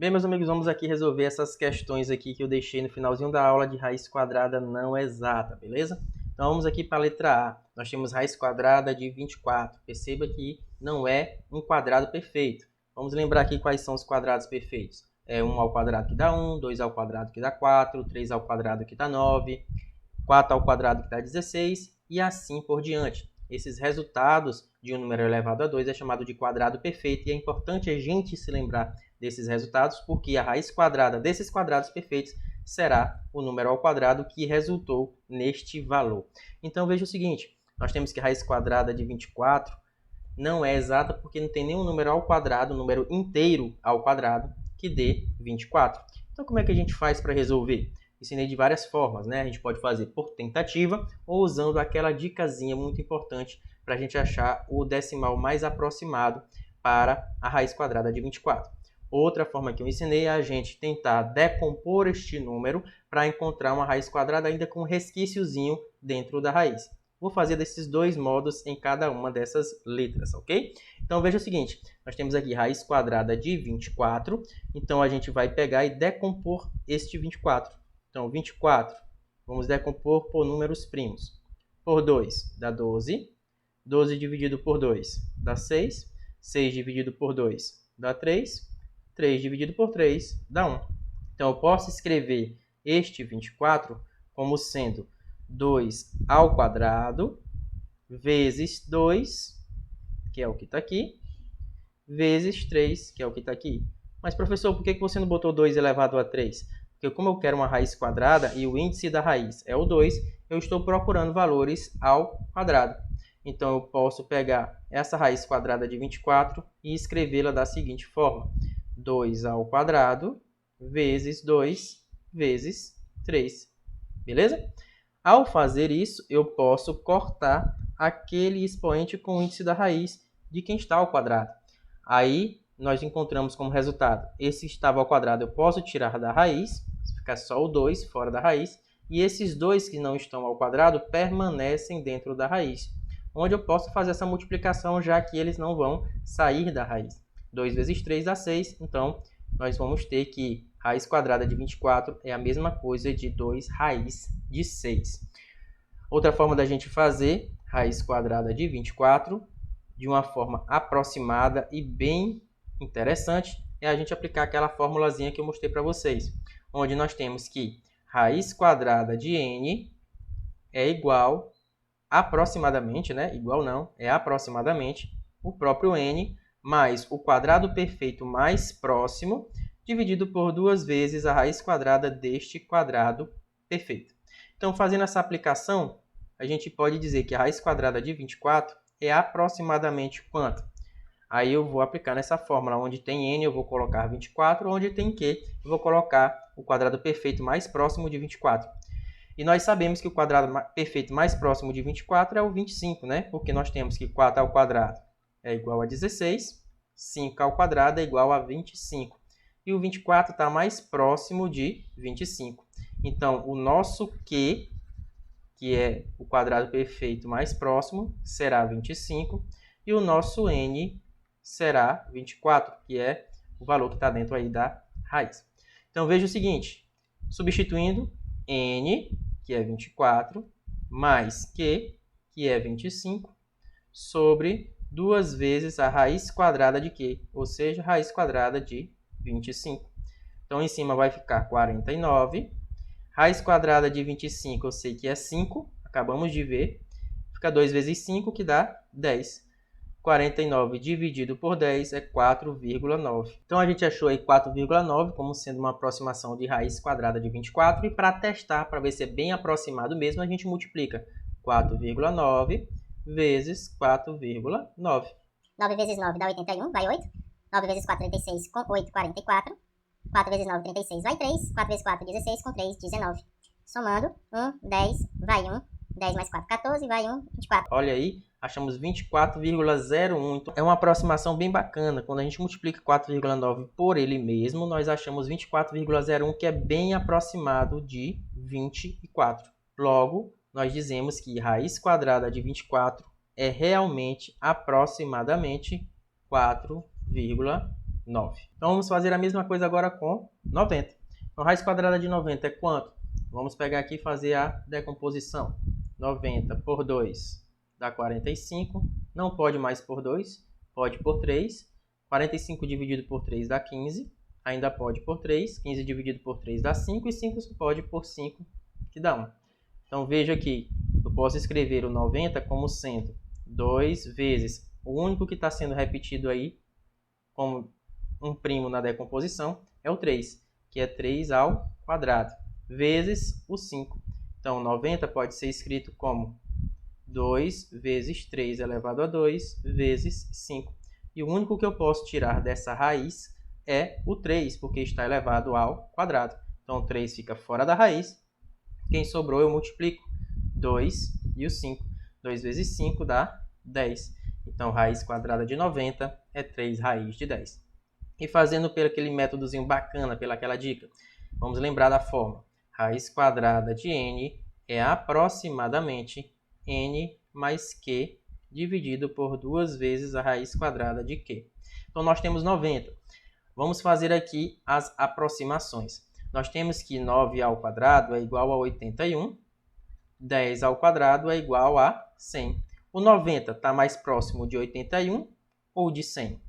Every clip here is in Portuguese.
Bem, meus amigos, vamos aqui resolver essas questões aqui que eu deixei no finalzinho da aula de raiz quadrada não exata, beleza? Então vamos aqui para a letra A. Nós temos raiz quadrada de 24. Perceba que não é um quadrado perfeito. Vamos lembrar aqui quais são os quadrados perfeitos. É 1 ao quadrado que dá 1, 2 ao quadrado que dá 4, 3 ao quadrado que dá 9, 4 ao quadrado que dá 16 e assim por diante. Esses resultados de um número elevado a 2 é chamado de quadrado perfeito e é importante a gente se lembrar desses resultados porque a raiz quadrada desses quadrados perfeitos será o número ao quadrado que resultou neste valor. Então veja o seguinte, nós temos que a raiz quadrada de 24 não é exata porque não tem nenhum número ao quadrado, número inteiro ao quadrado, que dê 24. Então como é que a gente faz para resolver? Ensinei de várias formas, né? A gente pode fazer por tentativa ou usando aquela dicasinha muito importante para a gente achar o decimal mais aproximado para a raiz quadrada de 24. Outra forma que eu ensinei é a gente tentar decompor este número para encontrar uma raiz quadrada ainda com um resquíciozinho dentro da raiz. Vou fazer desses dois modos em cada uma dessas letras, ok? Então veja o seguinte, nós temos aqui raiz quadrada de 24, então a gente vai pegar e decompor este 24. Então 24, vamos decompor por números primos. Por 2 dá 12, 12 dividido por 2 dá 6, 6 dividido por 2 dá 3, 3 dividido por 3 dá 1. Então eu posso escrever este 24 como sendo 2 ao quadrado, vezes 2, que é o que está aqui, vezes 3, que é o que está aqui. Mas, professor, por que você não botou 2 elevado a 3? Porque como eu quero uma raiz quadrada e o índice da raiz é o 2, eu estou procurando valores ao quadrado. Então, eu posso pegar essa raiz quadrada de 24 e escrevê-la da seguinte forma. 2 ao quadrado vezes 2 vezes 3. Beleza? Ao fazer isso, eu posso cortar aquele expoente com o índice da raiz de quem está ao quadrado. Aí, nós encontramos como resultado, esse estava ao quadrado eu posso tirar da raiz, fica só o 2 fora da raiz, e esses dois que não estão ao quadrado permanecem dentro da raiz, onde eu posso fazer essa multiplicação já que eles não vão sair da raiz. 2 vezes 3 dá 6, então nós vamos ter que raiz quadrada de 24 é a mesma coisa de 2 raiz de 6. Outra forma da gente fazer raiz quadrada de 24 de uma forma aproximada e bem interessante é a gente aplicar aquela formulazinha que eu mostrei para vocês, onde nós temos que raiz quadrada de n é igual aproximadamente, né? Igual não, é aproximadamente o próprio n mais o quadrado perfeito mais próximo dividido por 2 vezes a raiz quadrada deste quadrado perfeito. Então, fazendo essa aplicação, a gente pode dizer que a raiz quadrada de 24 é aproximadamente quanto? Aí eu vou aplicar nessa fórmula, onde tem n eu vou colocar 24, onde tem q eu vou colocar o quadrado perfeito mais próximo de 24. E nós sabemos que o quadrado perfeito mais próximo de 24 é o 25, né? Porque nós temos que 4 ao quadrado é igual a 16, 5 ao quadrado é igual a 25. E o 24 está mais próximo de 25. Então, o nosso q, que é o quadrado perfeito mais próximo, será 25. E o nosso n será 24, que é o valor que está dentro aí da raiz. Então, veja o seguinte, substituindo n, que é 24, mais q, que é 25, sobre 2 vezes a raiz quadrada de q, ou seja, a raiz quadrada de 25. Então, em cima vai ficar 49. Raiz quadrada de 25, eu sei que é 5, acabamos de ver. Fica 2 vezes 5, que dá 10. 49 dividido por 10 é 4,9. Então, a gente achou aí 4,9 como sendo uma aproximação de raiz quadrada de 24. E para testar, para ver se é bem aproximado mesmo, a gente multiplica 4,9 vezes 4,9. 9 vezes 9 dá 81, vai 8. 9 vezes 4, 36, com 8, 44. 4 vezes 9, 36, vai 3. 4 vezes 4, 16, com 3, 19. Somando, 1, 10, vai 1. 10 mais 4, 14, vai 1, 24. Olha aí, achamos 24,01. Então, é uma aproximação bem bacana. Quando a gente multiplica 4,9 por ele mesmo, nós achamos 24,01, que é bem aproximado de 24. Logo, nós dizemos que raiz quadrada de 24 é realmente aproximadamente 4,9. 9. Então, vamos fazer a mesma coisa agora com 90. Então, raiz quadrada de 90 é quanto? Vamos pegar aqui e fazer a decomposição. 90 por 2 dá 45. Não pode mais por 2, pode por 3. 45 dividido por 3 dá 15. Ainda pode por 3. 15 dividido por 3 dá 5. E 5 só pode por 5, que dá 1. Então, veja aqui, eu posso escrever o 90 como sendo 2 vezes o único que está sendo repetido aí, como um primo na decomposição, é o 3, que é 3 ao quadrado, vezes o 5. Então, 90 pode ser escrito como 2 vezes 3 elevado a 2 vezes 5. E o único que eu posso tirar dessa raiz é o 3, porque está elevado ao quadrado. Então, o 3 fica fora da raiz. Quem sobrou eu multiplico 2 e o 5. 2 vezes 5 dá 10. Então, raiz quadrada de 90 é 3 raiz de 10. E fazendo pelo aquele métodozinho bacana, pelaquela dica, vamos lembrar da forma. Raiz quadrada de n é aproximadamente n mais q dividido por 2 vezes a raiz quadrada de q. Então, nós temos 90. Vamos fazer aqui as aproximações. Nós temos que 9 ao quadrado é igual a 81. 10 ao quadrado é igual a 100. O 90 está mais próximo de 81 ou de 100?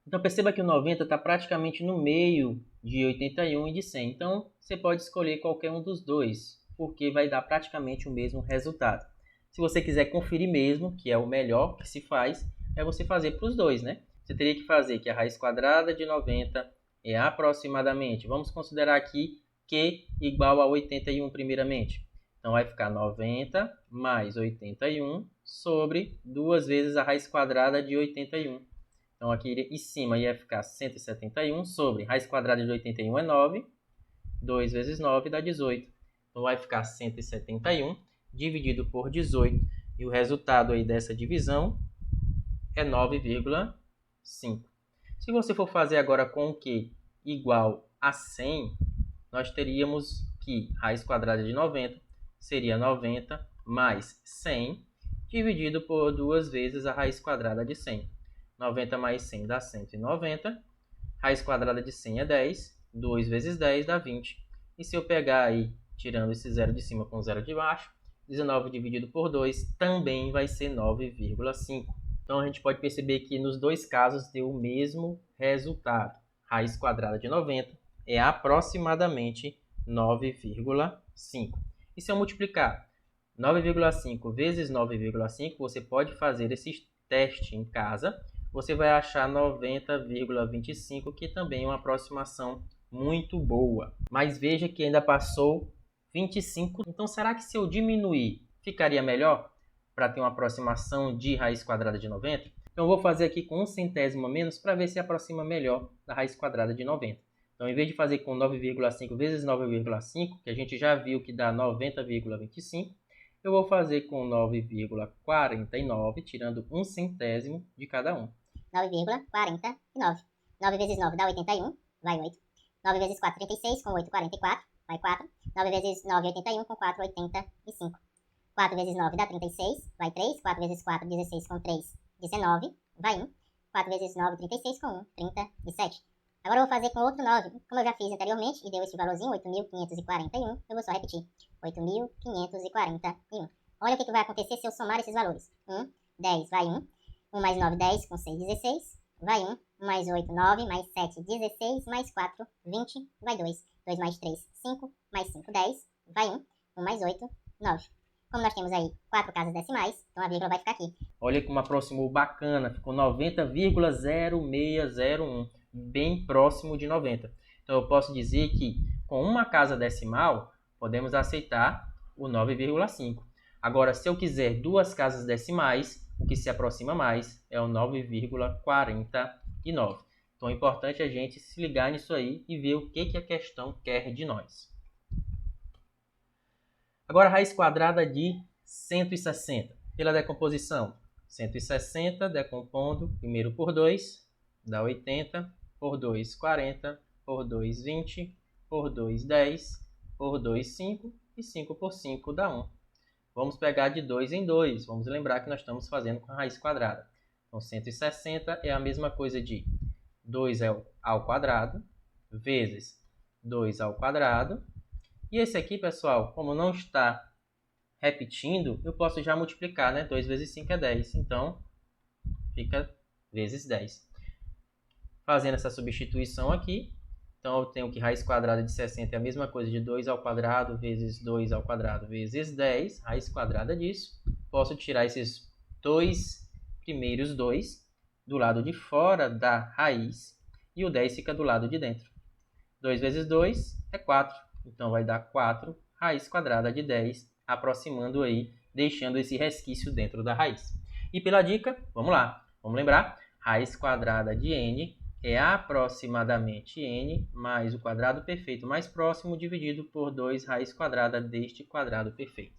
Então, perceba que o 90 está praticamente no meio de 81 e de 100. Então, você pode escolher qualquer um dos dois, porque vai dar praticamente o mesmo resultado. Se você quiser conferir mesmo, que é o melhor que se faz, é você fazer para os dois, né? Você teria que fazer que a raiz quadrada de 90 é aproximadamente, vamos considerar aqui Q igual a 81 primeiramente. Então, vai ficar 90 mais 81 sobre 2 vezes a raiz quadrada de 81. Então, aqui em cima ia ficar 171 sobre raiz quadrada de 81 é 9. 2 vezes 9 dá 18. Então, vai ficar 171 dividido por 18. E o resultado aí dessa divisão é 9,5. Se você for fazer agora com o Q igual a 100, nós teríamos que raiz quadrada de 90 seria 90 mais 100 dividido por 2 vezes a raiz quadrada de 100. 90 mais 100 dá 190. Raiz quadrada de 100 é 10. 2 vezes 10 dá 20. E se eu pegar aí, tirando esse zero de cima com o zero de baixo, 19 dividido por 2 também vai ser 9,5. Então, a gente pode perceber que nos dois casos deu o mesmo resultado. Raiz quadrada de 90 é aproximadamente 9,5. E se eu multiplicar 9,5 vezes 9,5, você pode fazer esse teste em casa. Você vai achar 90,25, que também é uma aproximação muito boa. Mas veja que ainda passou 25. Então, será que se eu diminuir, ficaria melhor? Para ter uma aproximação de raiz quadrada de 90? Então, eu vou fazer aqui com 1 centésimo a menos para ver se aproxima melhor da raiz quadrada de 90. Então, em vez de fazer com 9,5 vezes 9,5, que a gente já viu que dá 90,25, eu vou fazer com 9,49, tirando 1 centésimo de cada um. 9,49. 9 vezes 9 dá 81, vai 8. 9 vezes 4, 36, com 8, 44, vai 4. 9 vezes 9, 81, com 4, 85. 4 vezes 9 dá 36, vai 3. 4 vezes 4, 16, com 3, 19, vai 1. 4 vezes 9, 36, com 1, 37. Agora eu vou fazer com outro 9, como eu já fiz anteriormente e deu esse valorzinho, 8.541, eu vou só repetir, 8.541. Olha o que vai acontecer se eu somar esses valores. 1, 10, vai 1. 1 mais 9, 10, com 6, 16, vai 1. 1 mais 8, 9, mais 7, 16, mais 4, 20, vai 2. 2 mais 3, 5, mais 5, 10, vai 1. 1 mais 8, 9. Como nós temos aí 4 casas decimais, então a vírgula vai ficar aqui. Olha como aproximou bacana, ficou 90,0601, bem próximo de 90. Então eu posso dizer que com uma casa decimal, podemos aceitar o 9,5. Agora, se eu quiser duas casas decimais, o que se aproxima mais é o 9,49. Então é importante a gente se ligar nisso aí e ver o que a questão quer de nós. Agora, raiz quadrada de 160. Pela decomposição, 160 decompondo primeiro por 2, dá 80, por 2, 40, por 2, 20, por 2, 10, por 2, 5 e 5 por 5 dá 1. Vamos pegar de 2 em 2. Vamos lembrar que nós estamos fazendo com a raiz quadrada. Então, 160 é a mesma coisa de 2 ao quadrado vezes 2 ao quadrado. E esse aqui, pessoal, como não está repetindo, eu posso já multiplicar, né? 2 vezes 5 é 10. Então, fica vezes 10. Fazendo essa substituição aqui, então eu tenho que raiz quadrada de 60 é a mesma coisa de 2 ao quadrado vezes 2 ao quadrado vezes 10, raiz quadrada disso. Posso tirar esses dois primeiros 2 do lado de fora da raiz e o 10 fica do lado de dentro. 2 vezes 2 é 4, então vai dar 4 raiz quadrada de 10, aproximando aí, deixando esse resquício dentro da raiz. E pela dica, vamos lá, vamos lembrar, raiz quadrada de n é aproximadamente n mais o quadrado perfeito mais próximo dividido por 2 raiz quadrada deste quadrado perfeito.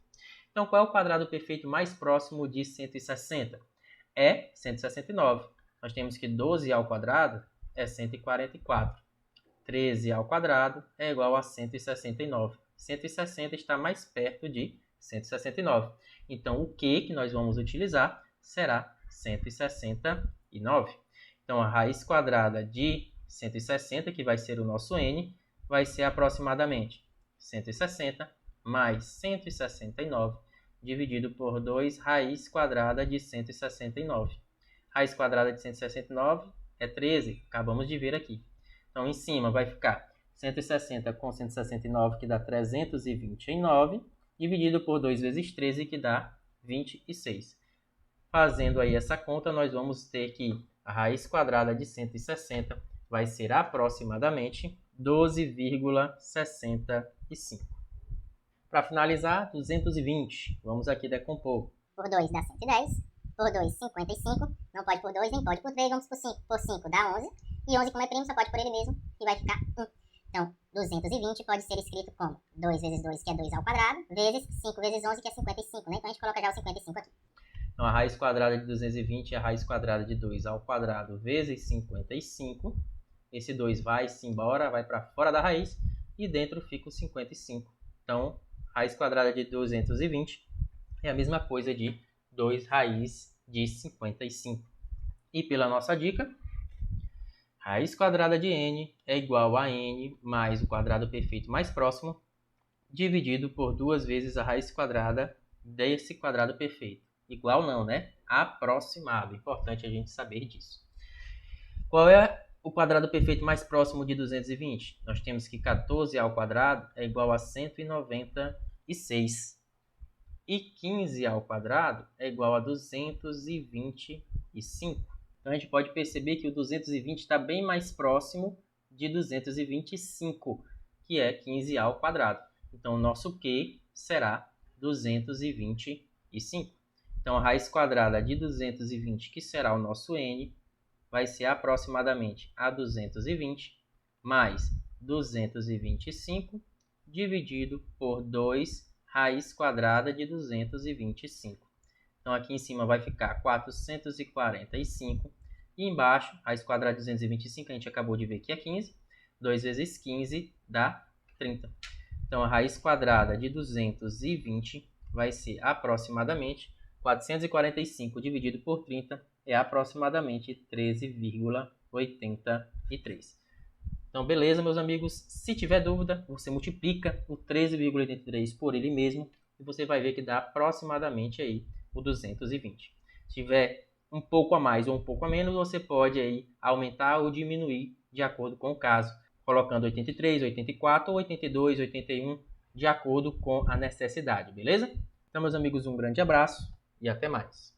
Então, qual é o quadrado perfeito mais próximo de 160? É 169. Nós temos que 12 ao quadrado é 144. 13 ao quadrado é igual a 169. 160 está mais perto de 169. Então, o que nós vamos utilizar será 169. Então, a raiz quadrada de 160, que vai ser o nosso n, vai ser aproximadamente 160 mais 169 dividido por 2 raiz quadrada de 169. Raiz quadrada de 169 é 13, acabamos de ver aqui. Então, em cima vai ficar 160 com 169, que dá 329, dividido por 2 vezes 13, que dá 26. Fazendo aí essa conta, nós vamos ter que a raiz quadrada de 160 vai ser aproximadamente 12,65. Para finalizar, 220. Vamos aqui decompor. Por 2 dá 110. Por 2, 55. Não pode por 2, nem pode por 3. Vamos por 5. Por 5 dá 11. E 11, como é primo, só pode por ele mesmo. E vai ficar 1. Então, 220 pode ser escrito como 2 vezes 2, que é 2 ao quadrado, vezes 5 vezes 11, que é 55, né? Então, a gente coloca já o 55 aqui. Então, a raiz quadrada de 220 é a raiz quadrada de 2 ao quadrado vezes 55. Esse 2 vai-se embora, vai para fora da raiz. E dentro fica o 55. Então, raiz quadrada de 220 é a mesma coisa de 2 raiz de 55. E pela nossa dica, raiz quadrada de n é igual a n mais o quadrado perfeito mais próximo, dividido por 2 vezes a raiz quadrada desse quadrado perfeito. Igual não, né? Aproximado. Importante a gente saber disso. Qual é o quadrado perfeito mais próximo de 220? Nós temos que 14 ao quadrado é igual a 196. E 15 ao quadrado é igual a 225. Então, a gente pode perceber que o 220 está bem mais próximo de 225, que é 15 ao quadrado. Então, o nosso Q será 225. Então, a raiz quadrada de 220, que será o nosso n, vai ser aproximadamente a 220 mais 225 dividido por 2 raiz quadrada de 225. Então, aqui em cima vai ficar 445. E embaixo, raiz quadrada de 225, a gente acabou de ver que é 15. 2 vezes 15 dá 30. Então, a raiz quadrada de 220 vai ser aproximadamente 445 dividido por 30 é aproximadamente 13,83. Então, beleza, meus amigos? Se tiver dúvida, você multiplica o 13,83 por ele mesmo e você vai ver que dá aproximadamente aí o 220. Se tiver um pouco a mais ou um pouco a menos, você pode aí aumentar ou diminuir de acordo com o caso, colocando 83, 84, 82, 81, de acordo com a necessidade, beleza? Então, meus amigos, um grande abraço e até mais.